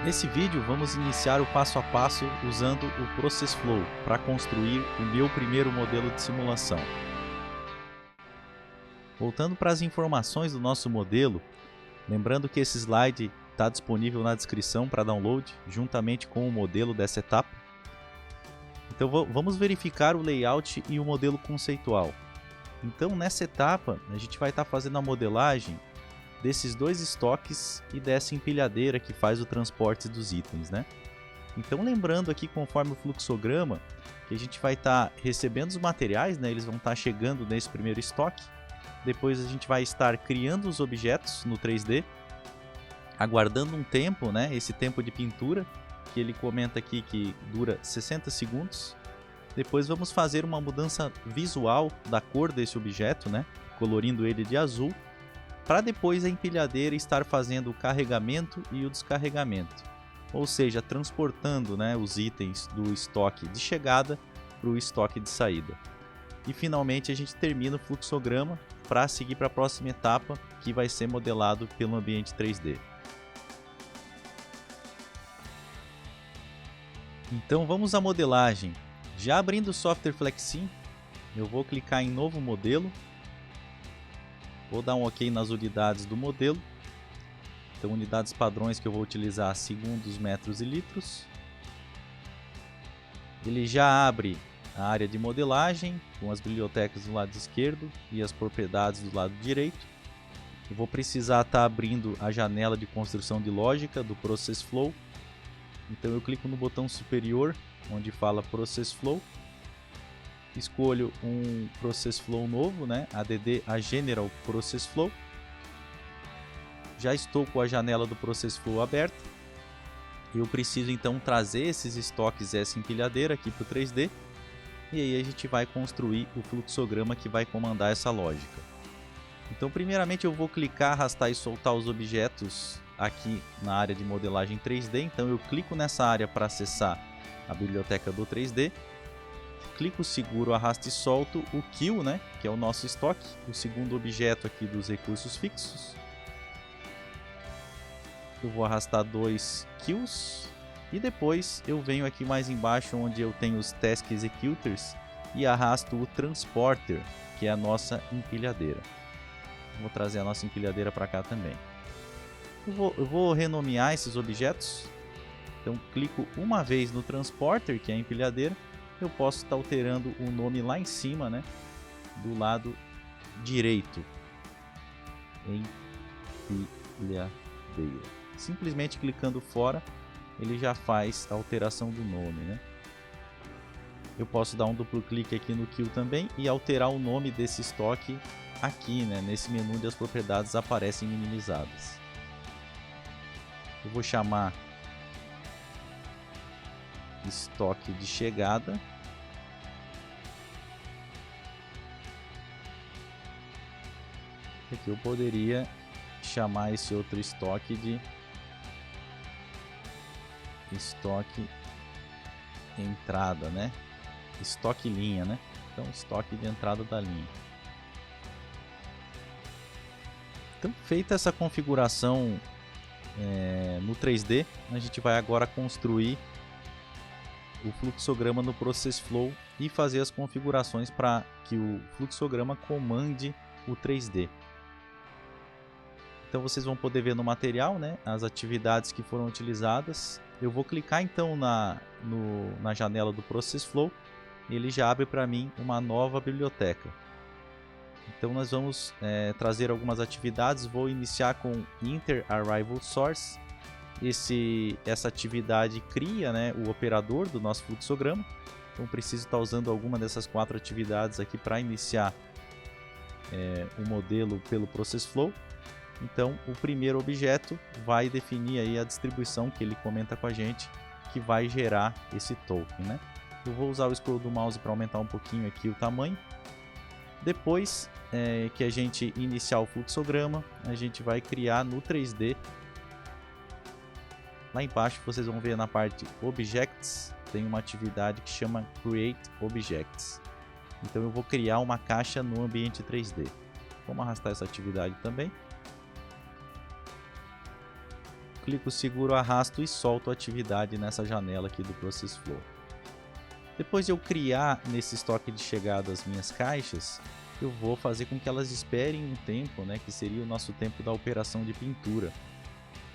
Nesse vídeo vamos iniciar o passo a passo usando o Process Flow para construir o meu primeiro modelo de simulação. Voltando para as informações do nosso modelo, lembrando que esse slide está disponível na descrição para download, juntamente com o modelo dessa etapa. Então vamos verificar o layout e o modelo conceitual. Então nessa etapa a gente vai estar fazendo a modelagem desses dois estoques e dessa empilhadeira que faz o transporte dos itens, né? Então lembrando aqui, conforme o fluxograma, que a gente vai estar recebendo os materiais, né? Eles vão estar chegando nesse primeiro estoque. Depois a gente vai estar criando os objetos no 3D, aguardando um tempo, né? Esse tempo de pintura, que ele comenta aqui que dura 60 segundos. Depois vamos fazer uma mudança visual da cor desse objeto, né? Colorindo ele de azul, para depois a empilhadeira estar fazendo o carregamento e o descarregamento, ou seja, transportando, né, os itens do estoque de chegada para o estoque de saída. E finalmente a gente termina o fluxograma para seguir para a próxima etapa, que vai ser modelado pelo ambiente 3D. Então vamos à modelagem. Já abrindo o software Flexim, eu vou clicar em novo modelo. Vou dar um OK nas unidades do modelo. Então, unidades padrões que eu vou utilizar: segundos, metros e litros. Ele já abre a área de modelagem, com as bibliotecas do lado esquerdo e as propriedades do lado direito. Eu vou precisar estar abrindo a janela de construção de lógica do Process Flow. Então eu clico no botão superior, onde fala Process Flow. Escolho um Process Flow novo, né? ADD a General Process Flow. Já estou com a janela do Process Flow aberta. Eu preciso então trazer esses estoques, essa empilhadeira aqui para o 3D. E aí a gente vai construir o fluxograma que vai comandar essa lógica. Então primeiramente eu vou clicar, arrastar e soltar os objetos aqui na área de modelagem 3D. Então eu clico nessa área para acessar a biblioteca do 3D. Clico, seguro, arrasto e solto o Kill, né, que é o nosso estoque, o segundo objeto aqui dos recursos fixos. Eu vou arrastar 2 Kills e depois eu venho aqui mais embaixo onde eu tenho os Task Executors e arrasto o Transporter, que é a nossa empilhadeira. Vou trazer a nossa empilhadeira para cá também. Eu vou renomear esses objetos. Então clico uma vez no Transporter, que é a empilhadeira. Eu posso estar alterando o nome lá em cima, né, do lado direito. Empilhadeira. Simplesmente clicando fora, ele já faz a alteração do nome, né? Eu posso dar um duplo clique aqui no Kill também e alterar o nome desse estoque aqui, né, nesse menu onde as propriedades aparecem minimizadas. Eu vou chamar estoque de chegada. Aqui eu poderia chamar esse outro estoque de estoque entrada, né? Estoque linha, né? Então, estoque de entrada da linha. Então, feita essa configuração no 3D, a gente vai agora construir o fluxograma no Process Flow e fazer as configurações para que o fluxograma comande o 3D. Então vocês vão poder ver no material, né, as atividades que foram utilizadas. Eu vou clicar então na janela do Process Flow e ele já abre para mim uma nova biblioteca. Então nós vamos trazer algumas atividades. Vou iniciar com Inter Arrival Source. Essa atividade cria, né, o operador do nosso fluxograma. Então preciso estar usando alguma dessas 4 atividades aqui para iniciar o modelo pelo Process Flow. Então o primeiro objeto vai definir aí a distribuição que ele comenta com a gente, que vai gerar esse token, né? Eu vou usar o scroll do mouse para aumentar um pouquinho aqui o tamanho. Depois que a gente iniciar o fluxograma, a gente vai criar no 3D. Lá embaixo vocês vão ver na parte Objects, tem uma atividade que chama Create Objects. Então eu vou criar uma caixa no ambiente 3D. Vamos arrastar essa atividade também. clico, seguro, arrasto e solto a atividade nessa janela aqui do Process Flow. Depois de eu criar nesse estoque de chegada as minhas caixas, eu vou fazer com que elas esperem um tempo, né, que seria o nosso tempo da operação de pintura,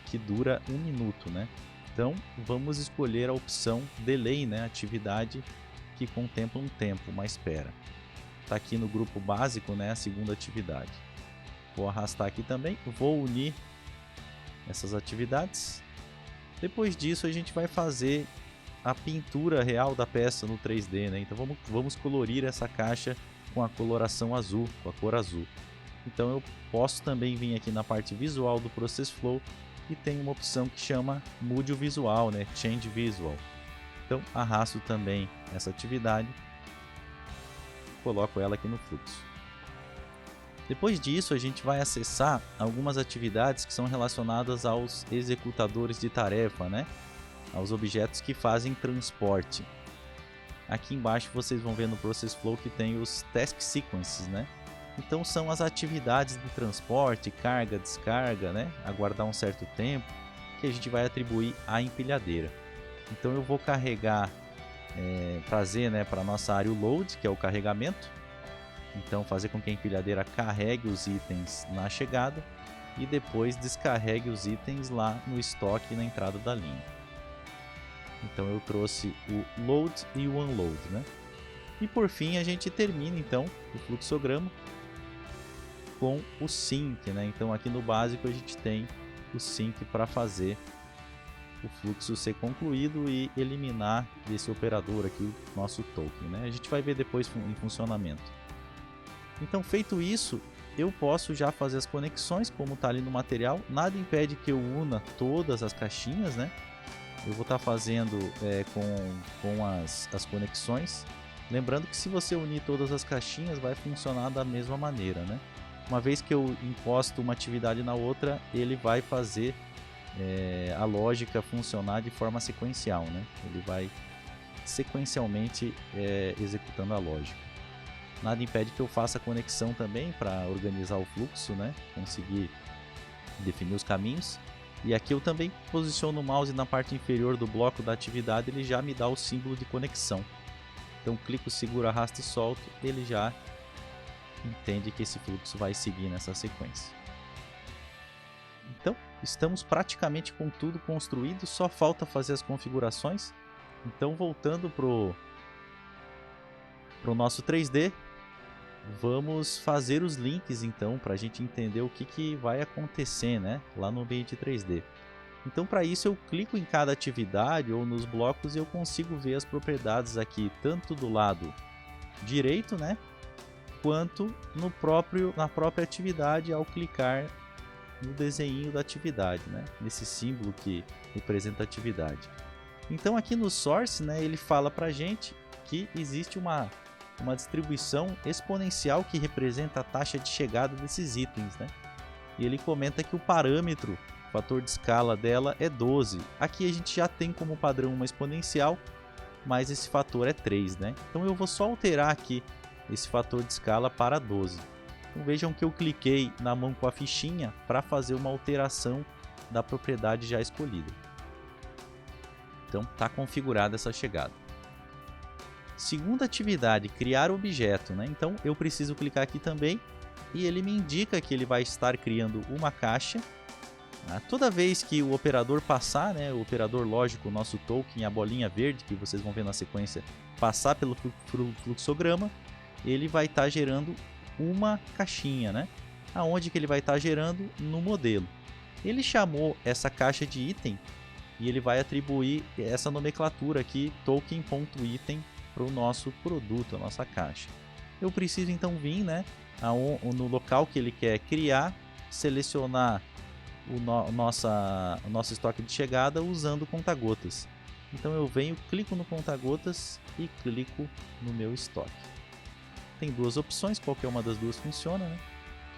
que dura 1 minuto, né? Então vamos escolher a opção Delay, né, atividade que contempla um tempo, uma espera. Está aqui no grupo básico, né, a segunda atividade. Vou arrastar aqui também, vou unir essas atividades. Depois disso a gente vai fazer a pintura real da peça no 3D, né? Então vamos colorir essa caixa com a coloração azul, com a cor azul. Então eu posso também vir aqui na parte visual do Process Flow e tem uma opção que chama Mude o Visual, né? Change Visual. Então arrasto também essa atividade, coloco ela aqui no fluxo. Depois disso a gente vai acessar algumas atividades que são relacionadas aos executadores de tarefa, né? Aos objetos que fazem transporte. Aqui embaixo vocês vão ver no Process Flow que tem os Task Sequences, né? Então são as atividades de transporte, carga, descarga, né? Aguardar um certo tempo, que a gente vai atribuir à empilhadeira. Então eu vou carregar, trazer, né, para a nossa área o load, que é o carregamento. Então fazer com que a empilhadeira carregue os itens na chegada e depois descarregue os itens lá no estoque na entrada da linha. Então eu trouxe o load e o unload, né? E por fim a gente termina então o fluxograma com o sync, né? Então aqui no básico a gente tem o sync para fazer o fluxo ser concluído e eliminar desse operador aqui o nosso token, né? A gente vai ver depois em funcionamento. Então feito isso, eu posso já fazer as conexões como está ali no material. Nada impede que eu una todas as caixinhas, né? Eu vou estar fazendo com as conexões. Lembrando que se você unir todas as caixinhas vai funcionar da mesma maneira, né? Uma vez que eu encosto uma atividade na outra, ele vai fazer a lógica funcionar de forma sequencial, né? Ele vai sequencialmente executando a lógica. Nada impede que eu faça a conexão também para organizar o fluxo, né? Conseguir definir os caminhos. E aqui eu também posiciono o mouse na parte inferior do bloco da atividade, ele já me dá o símbolo de conexão. Então clico, seguro, arrasto e solto, ele já entende que esse fluxo vai seguir nessa sequência. Então estamos praticamente com tudo construído, só falta fazer as configurações. Então voltando para o nosso 3D, vamos fazer os links então para a gente entender o que vai acontecer, né, lá no ambiente 3D. Então para isso eu clico em cada atividade ou nos blocos e eu consigo ver as propriedades aqui tanto do lado direito, né, quanto na própria atividade ao clicar no desenho da atividade, né, nesse símbolo que representa a atividade. Então aqui no source, né, ele fala para a gente que existe uma distribuição exponencial que representa a taxa de chegada desses itens, né? E ele comenta que o parâmetro, o fator de escala dela é 12. Aqui a gente já tem como padrão uma exponencial, mas esse fator é 3, né? Então eu vou só alterar aqui esse fator de escala para 12. Então vejam que eu cliquei na mão com a fichinha para fazer uma alteração da propriedade já escolhida. Então está configurada essa chegada. Segunda atividade, criar objeto, né? Então eu preciso clicar aqui também e ele me indica que ele vai estar criando uma caixa. Toda vez que o operador passar, né, o operador lógico, o nosso token, a bolinha verde que vocês vão ver na sequência, passar pelo fluxograma, ele vai estar gerando uma caixinha, né? Aonde que ele vai estar gerando? No modelo. Ele chamou essa caixa de item e ele vai atribuir essa nomenclatura aqui, token.item, para o nosso produto, a nossa caixa. Eu preciso então vir, né, no local que ele quer criar, selecionar o nosso estoque de chegada usando conta-gotas. Então eu venho, clico no conta-gotas e clico no meu estoque. Tem duas opções, qualquer uma das duas funciona, né?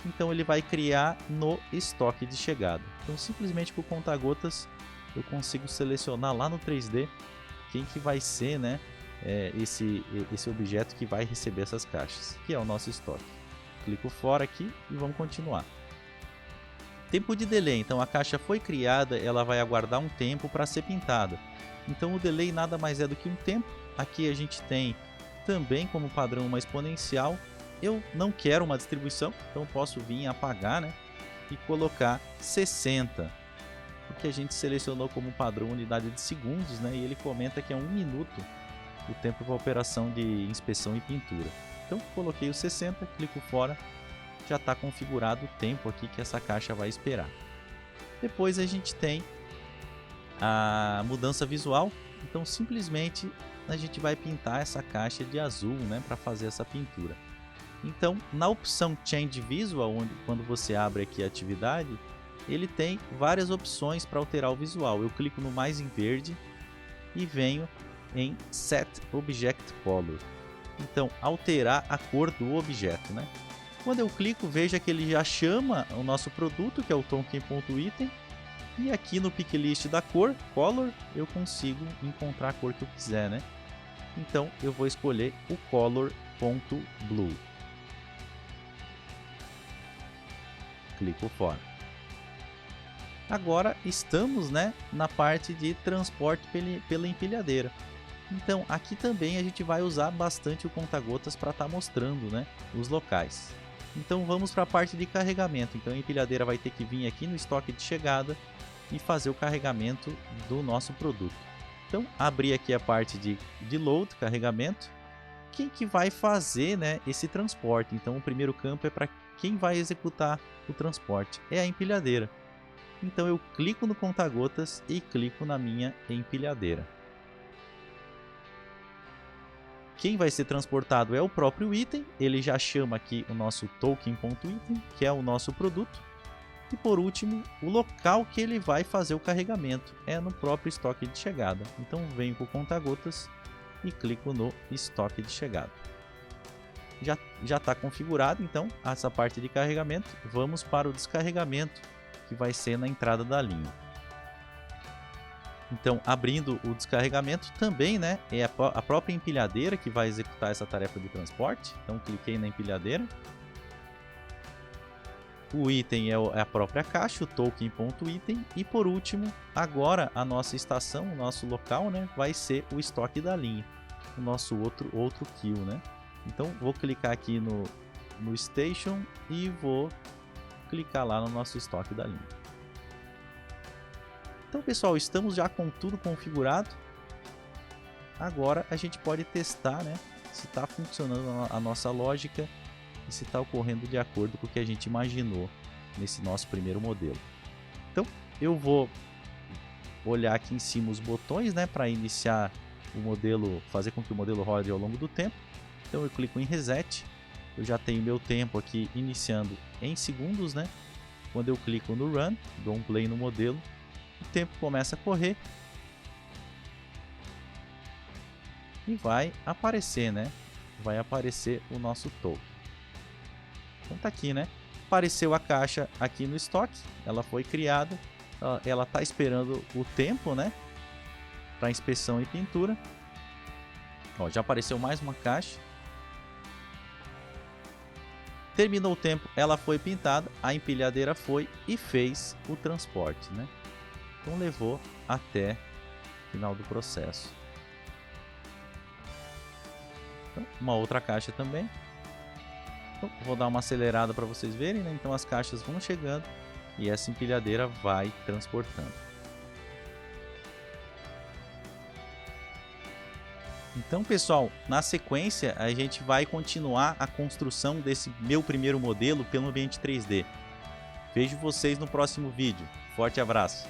Então ele vai criar no estoque de chegada. Então simplesmente com o conta-gotas eu consigo selecionar lá no 3D quem que vai ser, né, esse objeto que vai receber essas caixas, que é o nosso estoque. Clico fora aqui e vamos continuar. Tempo de delay, então a caixa foi criada, ela vai aguardar um tempo para ser pintada. Então o delay nada mais é do que um tempo. Aqui a gente tem também como padrão uma exponencial. Eu não quero uma distribuição, então posso vir apagar, né? E colocar 60. Porque a gente selecionou como padrão unidade de segundos, né? E ele comenta que é 1 minuto o tempo para operação de inspeção e pintura. Então coloquei o 60, clico fora. Já está configurado o tempo aqui que essa caixa vai esperar. Depois a gente tem a mudança visual. Então simplesmente a gente vai pintar essa caixa de azul, né, para fazer essa pintura. Então na opção Change Visual, quando você abre aqui a atividade, ele tem várias opções para alterar o visual. Eu clico no mais em verde e venho em Set Object Color. Então alterar a cor do objeto, né? Quando eu clico, veja que ele já chama o nosso produto, que é o token.item. E aqui no pick list da cor, color, eu consigo encontrar a cor que eu quiser, né? Então eu vou escolher o color.blue. Clico fora. Agora estamos, né, na parte de transporte pela empilhadeira. Então aqui também a gente vai usar bastante o conta-gotas para estar mostrando, né, os locais. Então vamos para a parte de carregamento. Então a empilhadeira vai ter que vir aqui no estoque de chegada e fazer o carregamento do nosso produto. Então abrir aqui a parte de load, carregamento. Quem que vai fazer, né, esse transporte? Então o primeiro campo é para quem vai executar o transporte, é a empilhadeira. Então eu clico no conta-gotas e clico na minha empilhadeira. Quem vai ser transportado é o próprio item, ele já chama aqui o nosso token.item, que é o nosso produto. E por último, o local que ele vai fazer o carregamento é no próprio estoque de chegada. Então venho com o conta-gotas e clico no estoque de chegada. Já está configurado, então, essa parte de carregamento. Vamos para o descarregamento, que vai ser na entrada da linha. Então, abrindo o descarregamento também, né, é a própria empilhadeira que vai executar essa tarefa de transporte. Então, cliquei na empilhadeira. O item é a própria caixa, o token.item. E por último, agora a nossa estação, o nosso local, né, vai ser o estoque da linha. O nosso outro kill, né. Então, vou clicar aqui no Station e vou clicar lá no nosso estoque da linha. Então, pessoal, estamos já com tudo configurado. Agora a gente pode testar, né, se está funcionando a nossa lógica e se está ocorrendo de acordo com o que a gente imaginou nesse nosso primeiro modelo. Então, eu vou olhar aqui em cima os botões, né, para iniciar o modelo, fazer com que o modelo rode ao longo do tempo. Então, eu clico em Reset. Eu já tenho meu tempo aqui iniciando em segundos, né? Quando eu clico no Run, dou um play no modelo, o tempo começa a correr e vai aparecer, né? Vai aparecer o nosso token. Então tá aqui, né? Apareceu a caixa aqui no estoque, ela foi criada, ela tá esperando o tempo, né? Para inspeção e pintura. Ó, já apareceu mais uma caixa. Terminou o tempo, ela foi pintada, a empilhadeira foi e fez o transporte, né? Então levou até o final do processo. Então, uma outra caixa também. Então, vou dar uma acelerada para vocês verem, né? Então as caixas vão chegando e essa empilhadeira vai transportando. Então, pessoal, na sequência a gente vai continuar a construção desse meu primeiro modelo pelo ambiente 3D. Vejo vocês no próximo vídeo. Forte abraço!